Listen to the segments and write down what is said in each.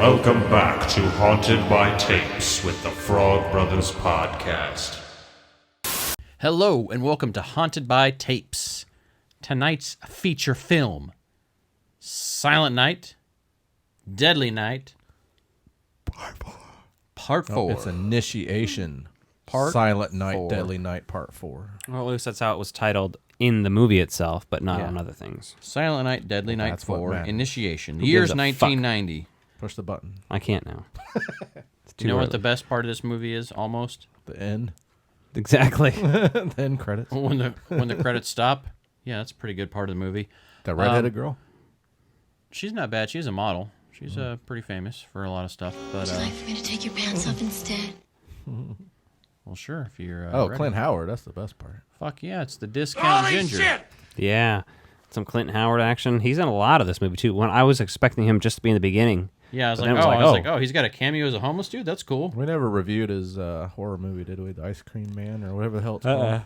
Welcome back to Haunted by Tapes with the Frog Brothers Podcast. Hello, and welcome to Haunted by Tapes. Tonight's feature film, Silent Night, Deadly Night, Part 4. It's Initiation. Part Silent Night, 4. Deadly Night, Part 4. Well, at least that's how it was titled in the movie itself, but not on other things. Silent Night, Deadly Night that's what 4, matters. Initiation. The Who year's gives a fuck? 1990. Push the button. I can't now. It's too You know what early. the best part of this movie is, almost? The end. Exactly. The end credits. When the credits stop. Yeah, that's a pretty good part of the movie. The redheaded girl. She's not bad. She's a model. She's pretty famous for a lot of stuff. But Would you like for me to take your pants off instead? well, sure, if you're ready. Clint Howard. That's the best part. Fuck yeah, it's the discount ginger. Yeah. Some Clinton Howard action. He's in a lot of this movie, too. When I was expecting him just to be in the beginning. Yeah, I was But like, then it was like, oh, he's got a cameo as a homeless dude. That's cool. We never reviewed his horror movie, did we? The Ice Cream Man or whatever the hell it's called.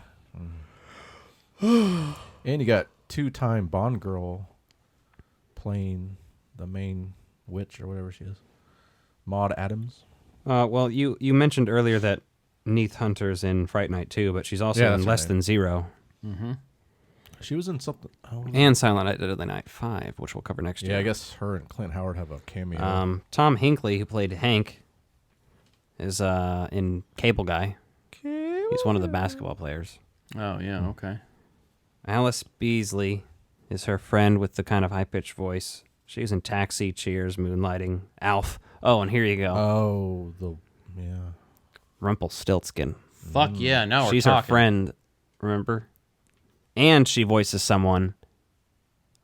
And you got two-time Bond girl playing the main witch or whatever she is. Maud Adams. Well, you mentioned earlier that Neith Hunter's in Fright Night, too, but she's also Yeah, in that's Less right. Than Zero. She was in something. And Silent Night, Deadly Night 5, which we'll cover next year. Yeah, I guess her and Clint Howard have a cameo. Tom Hinckley, who played Hank, is in Cable Guy. He's one of the basketball players. Oh, yeah, okay. Alice Beasley is her friend with the kind of high-pitched voice. She's in Taxi, Cheers, Moonlighting, Alf. Oh, and here you go. Yeah. Rumpelstiltskin. Fuck yeah, now we're She's talking. her friend, remember? And she voices someone.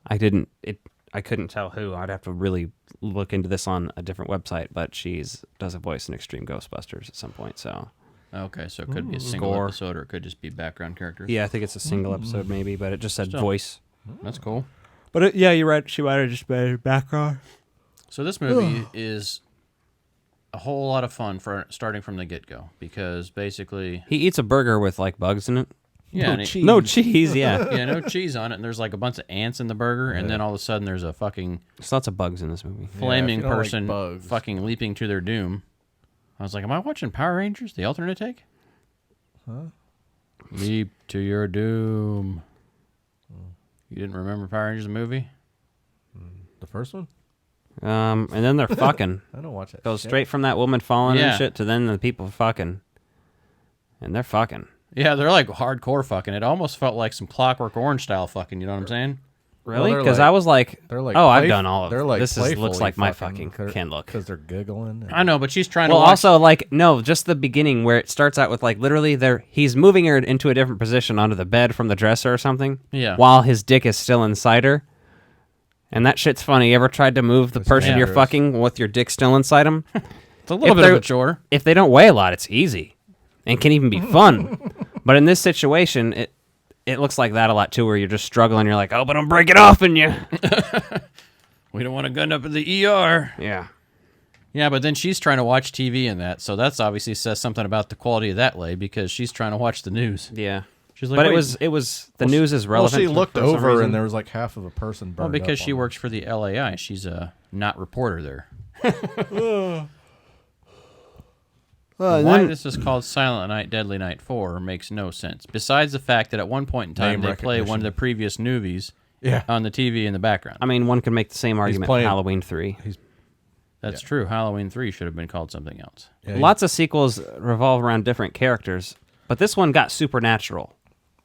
I couldn't tell who. I'd have to really look into this on a different website, but does a voice in Extreme Ghostbusters at some point, so. Okay, so it could be a single Score. episode or it could just be background characters. Yeah, I think it's a single episode maybe, but it just said Still. voice. That's cool. But yeah, you're right. She might have just been background. So this movie is a whole lot of fun for starting from the get-go because basically... He eats a burger with like bugs in it. Yeah, No cheese, yeah. yeah, no cheese on it, and there's like a bunch of ants in the burger, and then all of a sudden there's a fucking There's lots of bugs in this movie. flaming if you don't like person bugs. fucking leaping to their doom. I was like, am I watching Power Rangers, the alternate take? Huh? Leap to your doom. You didn't remember Power Rangers the movie? The first one? And then they're fucking. I don't watch that. Goes shit. straight from that woman falling Yeah. and shit to then the people fucking. And they're fucking. Yeah, they're like hardcore fucking. It almost felt like some Clockwork Orange style fucking, you know what I'm saying? Really? they're Because like- I was like, They're like oh, I've done all of They're it. like This looks like my fucking they're- can look. because they're giggling. I know, but she's trying Well, to watch... also, like, no, just the beginning where it starts out with, like, literally he's moving her into a different position onto the bed from the dresser or something. Yeah. While his dick is still inside her. And that shit's funny. You ever tried to move the person you're dangerous. fucking with your dick still inside him? It's a little bit of a chore. If they don't weigh a lot, it's easy. And can even be fun. But in this situation, it looks like that a lot, too, where you're just struggling. You're like, oh, but I'm breaking off in you. We don't want to gun up at the ER. Yeah. Yeah, but then she's trying to watch TV in that, so that's obviously says something about the quality of that lay because she's trying to watch the news. Yeah. She's like, But "Wait." it was the news is relevant. Well, she to- looked for some over reason. and there was like half of a person burned Well, because up she on her. works for the LAI. She's a not reporter there. Why this is called Silent Night, Deadly Night 4 makes no sense. Besides the fact that at one point in time Name they play one of recognition. the previous movies Yeah. on the TV in the background. I mean, one could make the same argument for playing- Halloween 3. That's true. Halloween 3 should have been called something else. Yeah, Lots of sequels revolve around different characters, but this one got supernatural,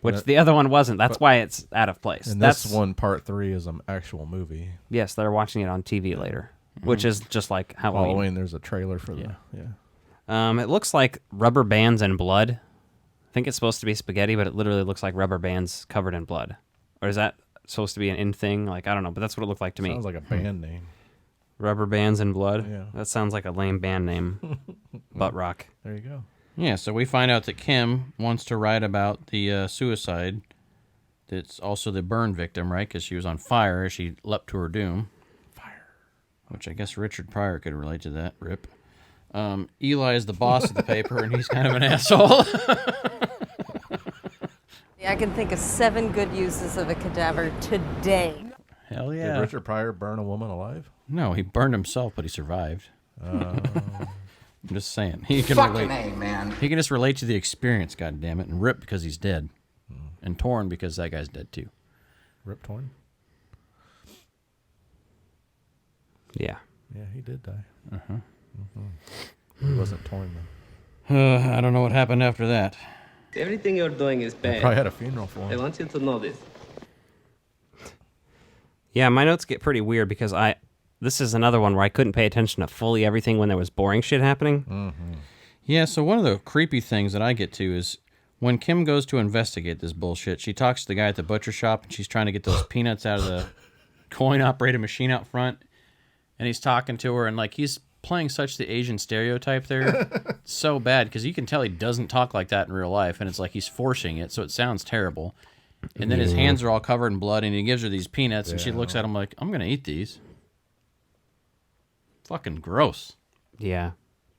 which the other one wasn't. That's why it's out of place. And That's this one, part 3, is an actual movie. Yes, they're watching it on TV later, which is just like Halloween. Halloween, there's a trailer for the. Yeah. It looks like rubber bands and blood. I think it's supposed to be spaghetti, but it literally looks like rubber bands covered in blood. Or is that supposed to be an in thing? Like, I don't know, but that's what it looked like to me. Sounds like a band name. Rubber bands and blood. Yeah. That sounds like a lame band name. Butt rock. There you go. Yeah, so we find out that Kim wants to write about the suicide. That's also the burn victim, right? Because she was on fire as she leapt to her doom. Fire. Which I guess Richard Pryor could relate to that. Rip. Eli is the boss of the paper, and he's kind of an asshole. I can think of 7 good uses of a cadaver today. Hell Did yeah. Richard Pryor burn a woman alive? No, he burned himself, but he survived. I'm just saying. He can Fucking relate. A, man. He can just relate to the experience, goddammit, and Rip because he's dead. And Torn because that guy's dead too. Rip Torn? Yeah. Yeah, he did die. He wasn't torn, though. I don't know what happened after that. Everything you're doing is I bad. probably had a funeral for I him. want you to know this. Yeah, my notes get pretty weird because this is another one where I couldn't pay attention to fully everything when there was boring shit happening. Yeah, so one of the creepy things that I get to is when Kim goes to investigate this bullshit, she talks to the guy at the butcher shop and she's trying to get those peanuts out of the coin-operated machine out front. And he's talking to her and, like, he's playing such the Asian stereotype there. It's so bad because you can tell he doesn't talk like that in real life. And it's like he's forcing it, so it sounds terrible. And then his hands are all covered in blood and he gives her these peanuts and she looks at him like, I'm going to eat these. Fucking gross. Yeah.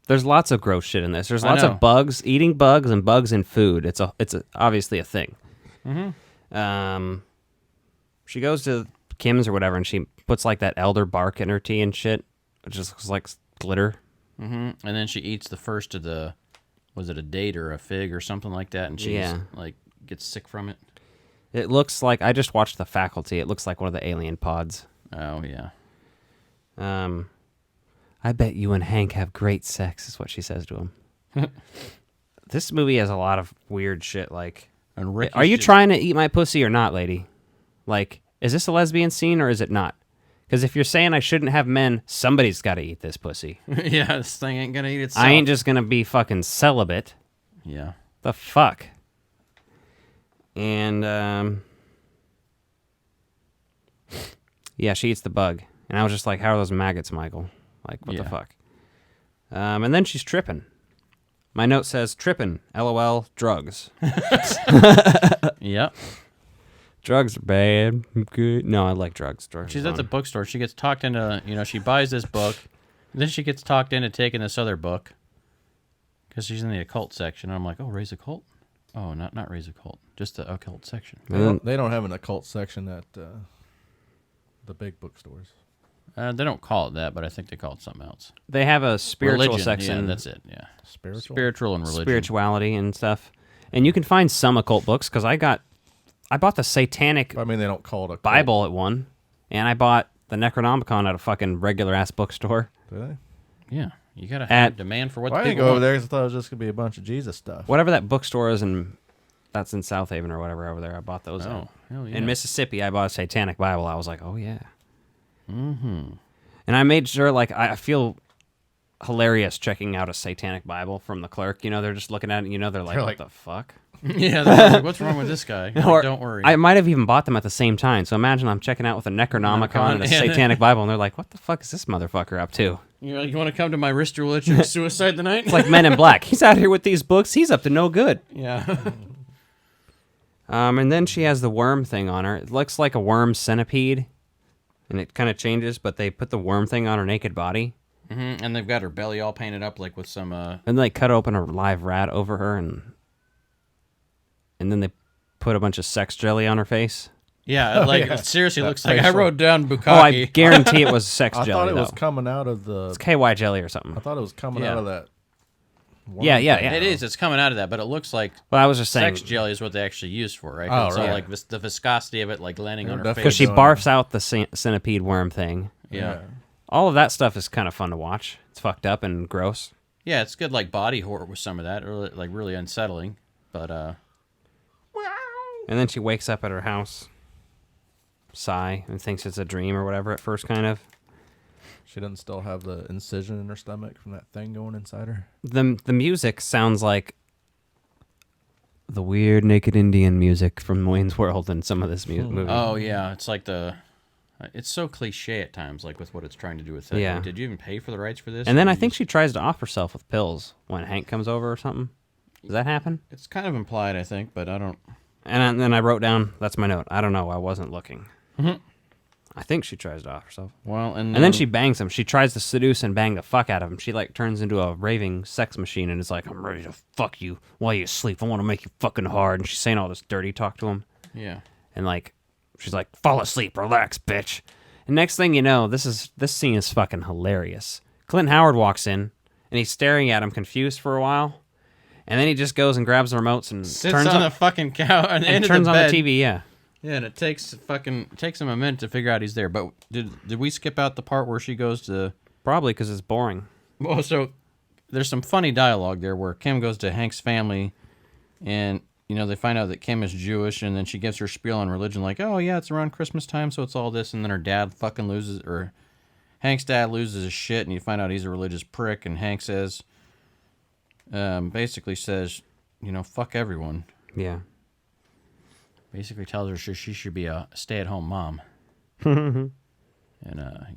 There's lots of gross shit in this. There's I lots know. of bugs, eating bugs, and bugs in food. It's obviously a thing. She goes to Kim's or whatever, and she puts like that elder bark in her tea and shit. It just looks like glitter. And then she eats the first of the, was it a date or a fig or something like that? And she's like gets sick from it. It looks like I just watched The Faculty. It looks like one of the alien pods. Oh yeah. I bet you and Hank have great sex, is what she says to him. This movie has a lot of weird shit. Like, And Ricky's are you just- trying to eat my pussy or not, lady? Like, is this a lesbian scene or is it not? Because if you're saying I shouldn't have men, somebody's got to eat this pussy. Yeah, this thing ain't gonna eat itself. I ain't just gonna be fucking celibate. Yeah. The fuck. And yeah, she eats the bug, and I was just like, "How are those maggots, Michael? Like, what the Yeah. fuck?" And then she's tripping. My note says, "Tripping, LOL, drugs. Yep. Drugs are bad. Good. No, I like drugs. Drugs. She's are at the fun. bookstore. She gets talked into, she buys this book. Then she gets talked into taking this other book because she's in the occult section. And I'm like, oh, Raise a Cult? Oh, not Raise a Cult, just the occult section. They don't have an occult section at the big bookstores. They don't call it that, but I think they call it something else. They have a spiritual Religion, section. yeah, that's it. Yeah, Spiritual? spiritual and religion. Spirituality and stuff. And you can find some occult books because I bought the Satanic I mean, they don't call it a cult, Bible at one, and I bought the Necronomicon at a fucking regular ass bookstore. do they? Yeah, you gotta have At- demand for what Well, I the didn't people go over want. there because I thought it was just going to be a bunch of Jesus stuff. Whatever that bookstore is, that's in South Haven or whatever over there. I bought those. Oh, hell yeah. In Mississippi, I bought a Satanic Bible. I was like, oh yeah. Mm-hmm. And I made sure, like, I feel hilarious checking out a Satanic Bible from the clerk. You know, they're just looking at it. You know, they're like, like- what the fuck? Yeah, they're like, what's wrong with this guy? Like, Or don't worry. I might have even bought them at the same time. So imagine I'm checking out with a Necronomicon and a Yeah. Satanic Bible, and they're like, what the fuck is this motherfucker up to? You're like, you want to come to my ritual suicide tonight? It's like Men in Black. He's out here with these books. He's up to no good. yeah. And then she has the worm thing on her. It looks like a worm centipede, and it kind of changes, but they put the worm thing on her naked body. And they've got her belly all painted up like with some. And they cut open a live rat over her, and then they put a bunch of sex jelly on her face. Yeah, like yeah. it seriously That looks like I facial. wrote down Bukkake. Oh, I guarantee it was sex I jelly, thought it was though. coming out of the. It's KY jelly or something. I thought it was coming Yeah. out of that. Yeah, yeah, yeah. It is. It's coming out of that, but it looks like Well, I was just saying, sex jelly is what they actually use for, right? Oh, It's all right. like the viscosity of it, like landing They're on her definitely face. because she doing- barfs out the centipede worm thing. Yeah. All of that stuff is kind of fun to watch. It's fucked up and gross. Yeah, it's good like body horror with some of that, or like really unsettling. But And then she wakes up at her house, sigh, and thinks it's a dream or whatever at first, kind of. She doesn't still have the incision in her stomach from that thing going inside her. The music sounds like the weird Naked Indian music from Wayne's World in some of this movie. oh yeah, it's like it's so cliche at times, like with what it's trying to do with it. Yeah. Like, did you even pay for the rights for this? And then Or I you think just- she tries to off herself with pills when Hank comes over or something. Does that happen? it's kind of implied, I think, but I don't. And then I wrote down, that's my note. I don't know. I wasn't looking. I think she tries to off herself. Well, and And then she bangs him. She tries to seduce and bang the fuck out of him. She like turns into a raving sex machine and is like, I'm ready to fuck you while you sleep. I want to make you fucking hard. And she's saying all this dirty talk to him. yeah. And like, she's like, fall asleep, relax, bitch. And next thing you know, this scene is fucking hilarious. Clint Howard walks in, and he's staring at him, confused for a while, and then he just goes and grabs the remotes and Sits turns on the fucking couch and and turns on the TV. Yeah, Yeah, and it takes him a minute to figure out he's there. But did we skip out the part where she goes to? probably because it's boring. Well, so there's some funny dialogue there where Kim goes to Hank's family, and they find out that Kim is Jewish, and then she gives her spiel on religion, like, oh yeah, it's around Christmas time, so it's all this, and then her dad fucking loses, or Hank's dad loses his shit, and you find out he's a religious prick, and Hank says, basically says, fuck everyone. Yeah. Basically tells her she should be a stay-at-home mom. And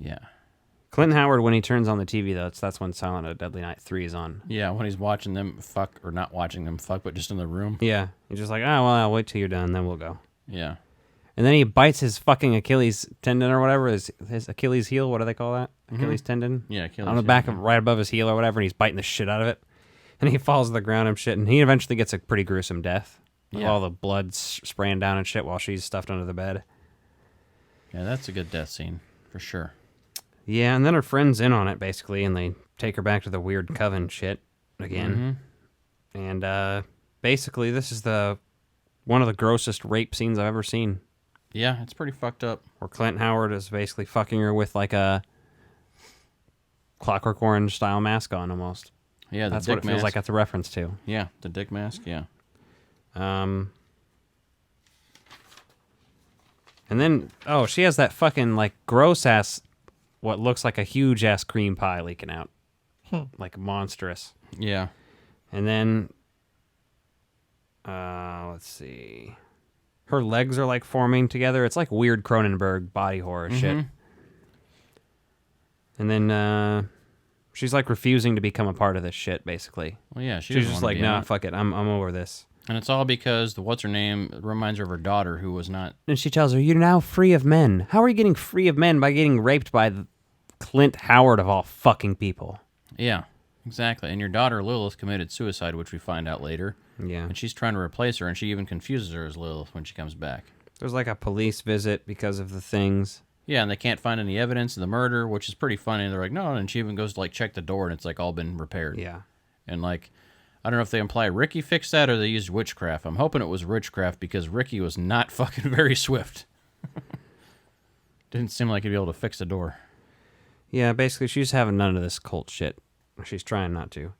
yeah. Clint Howard, when he turns on the TV, though, that's when Silent of Deadly Night 3 is on. Yeah, when he's watching them fuck, or not watching them fuck, but just in the room. Yeah. He's just like, well, I'll wait till you're done, then we'll go. Yeah. And then he bites his fucking Achilles tendon or whatever, his Achilles heel, what do they call that? Achilles tendon? Yeah, Achilles on the heel, back yeah. of, right above his heel or whatever, and he's biting the shit out of it. And he falls to the ground and shit, and he eventually gets a pretty gruesome death. With Yeah. all the blood spraying down and shit while she's stuffed under the bed. Yeah, that's a good death scene, for sure. Yeah, and then her friend's in on it, basically, and they take her back to the weird coven shit again. And basically, this is one of the grossest rape scenes I've ever seen. Yeah, it's pretty fucked up. Where Clint Howard is basically fucking her with like a Clockwork Orange style mask on, almost. Yeah, the That's dick what it feels mask. like it's a reference to. Yeah, the dick mask, yeah. And then, she has that fucking, like, gross-ass, what looks like a huge-ass cream pie leaking out. Like, monstrous. Yeah. And then, let's see. Her legs are, like, forming together. It's like weird Cronenberg body horror shit. And then, she's, like, refusing to become a part of this shit, basically. Well, yeah, she's She's just like, nah, fuck it. I'm over this. And it's all because what's-her-name reminds her of her daughter, who was not... And she tells her, you're now free of men. How are you getting free of men by getting raped by Clint Howard of all fucking people? Yeah, exactly. And your daughter, Lilith, committed suicide, which we find out later. Yeah. And she's trying to replace her, and she even confuses her as Lilith when she comes back. There's like a police visit because of the things. Yeah, and they can't find any evidence of the murder, which is pretty funny. They're like, no, and she even goes to, like, check the door, and it's, like, all been repaired. Yeah. And, like... I don't know if they imply Ricky fixed that or they used witchcraft. I'm hoping it was witchcraft because Ricky was not fucking very swift. Didn't seem like he'd be able to fix the door. Yeah, basically she's having none of this cult shit. She's trying not to.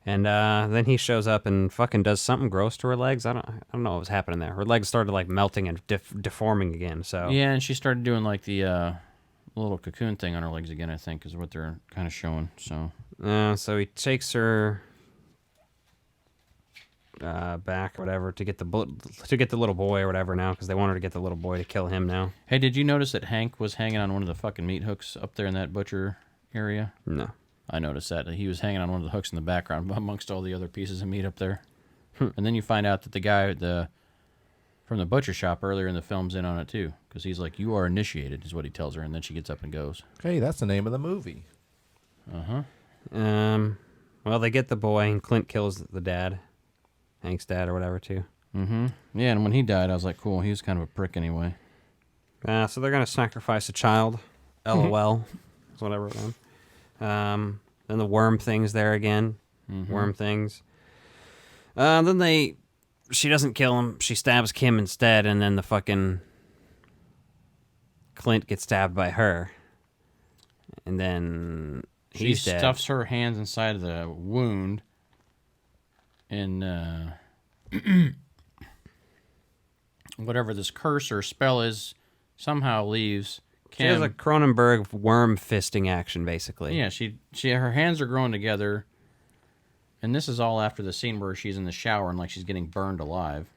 And then he shows up and fucking does something gross to her legs. I don't know what was happening there. Her legs started like melting and deforming again. So yeah, and she started doing like the little cocoon thing on her legs again, I think, is what they're kind of showing. So he takes her back or whatever to get the little boy or whatever now, because they want her to get the little boy to kill him now. Hey, did you notice that Hank was hanging on one of the fucking meat hooks up there in that butcher area? No. I noticed that. He was hanging on one of the hooks in the background amongst all the other pieces of meat up there. And then you find out that the guy from the butcher shop earlier in the film's in on it too, because he's like, you are initiated, is what he tells her, and then she gets up and goes. Hey, that's the name of the movie. Well, they get the boy, and Clint kills the dad. Hank's dad or whatever, too. Yeah, and when he died, I was like, cool, he was kind of a prick anyway. So they're going to sacrifice a child. LOL. Is whatever it was. Then the worm thing's there again. Worm things. Then she doesn't kill him. She stabs Kim instead, and then the fucking Clint gets stabbed by her. And then he's She dead. stuffs her hands inside of the wound, and whatever this curse or spell is somehow leaves She has Kim. a Cronenberg worm fisting action, basically. Yeah, she her hands are growing together, and this is all after the scene where she's in the shower and like she's getting burned alive.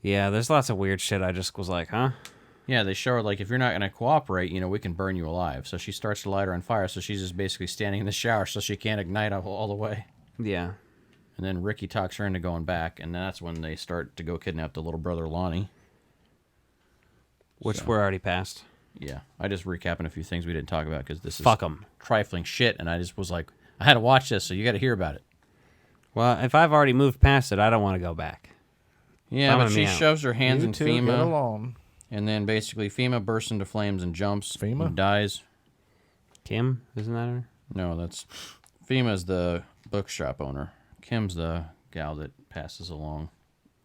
Yeah, there's lots of weird shit. I just was like, huh? Yeah, they show her like, if you're not going to cooperate, we can burn you alive. So she starts to light her on fire, so she's just basically standing in the shower so she can't ignite all the way. Yeah. And then Ricky talks her into going back, and that's when they start to go kidnap the little brother Lonnie. Which we're already past. Yeah, I just recapping a few things we didn't talk about because this is Fuck 'em. trifling shit, and I just was like, I had to watch this, so you got to hear about it. Well, if I've already moved past it, I don't want to go back. Yeah, Bumming but me she out. shoves her hands You in two get FEMA, along. and then basically FEMA bursts into flames and jumps FEMA? and dies. Kim, isn't that her? No, that's FEMA's the bookshop owner. Kim's the gal that passes along.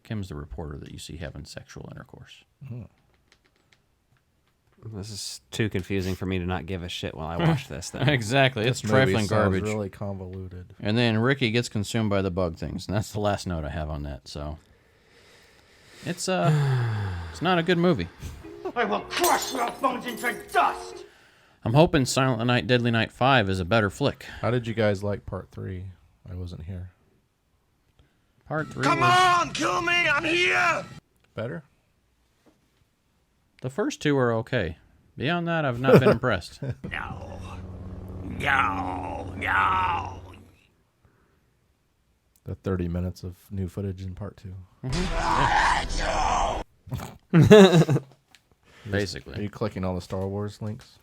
Kim's the reporter that you see having sexual intercourse. This is too confusing for me to not give a shit while I watch this. Then. Exactly. It's This movie trifling sounds garbage. really convoluted. And then Ricky gets consumed by the bug things, and that's the last note I have on that. So it's not a good movie. I will crush your bones into dust! I'm hoping Silent Night, Deadly Night 5 is a better flick. How did you guys like part 3? I wasn't here. Part 3 Come was... on, kill me! I'm here! Better? The first two are okay. Beyond that, I've not been impressed. No. No. No. The 30 minutes of new footage in part 2. Are Basically. you clicking all the Star Wars links?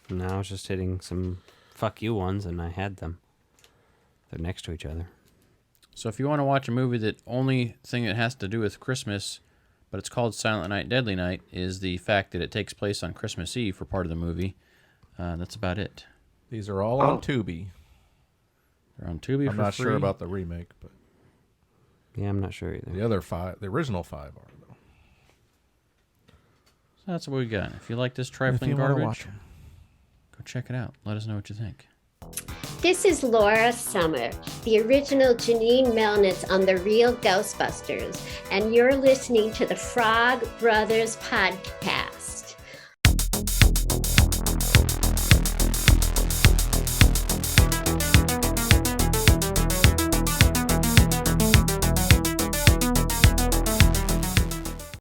No, I was just hitting some fuck you ones, and I had them. They're next to each other. So if you want to watch a movie that only thing it has to do with Christmas, but it's called Silent Night, Deadly Night, is the fact that it takes place on Christmas Eve for part of the movie. That's about it. These are all on Tubi. They're on Tubi I'm for not free. sure about the remake, but Yeah, I'm not sure either. the other 5, the original 5 are though. So that's what we got. If you like this If trifling you wanna garbage, watch 'em. go check it out. Let us know what you think. This is Laura Summer, the original Janine Melnitz on The Real Ghostbusters, and you're listening to the Frog Brothers Podcast.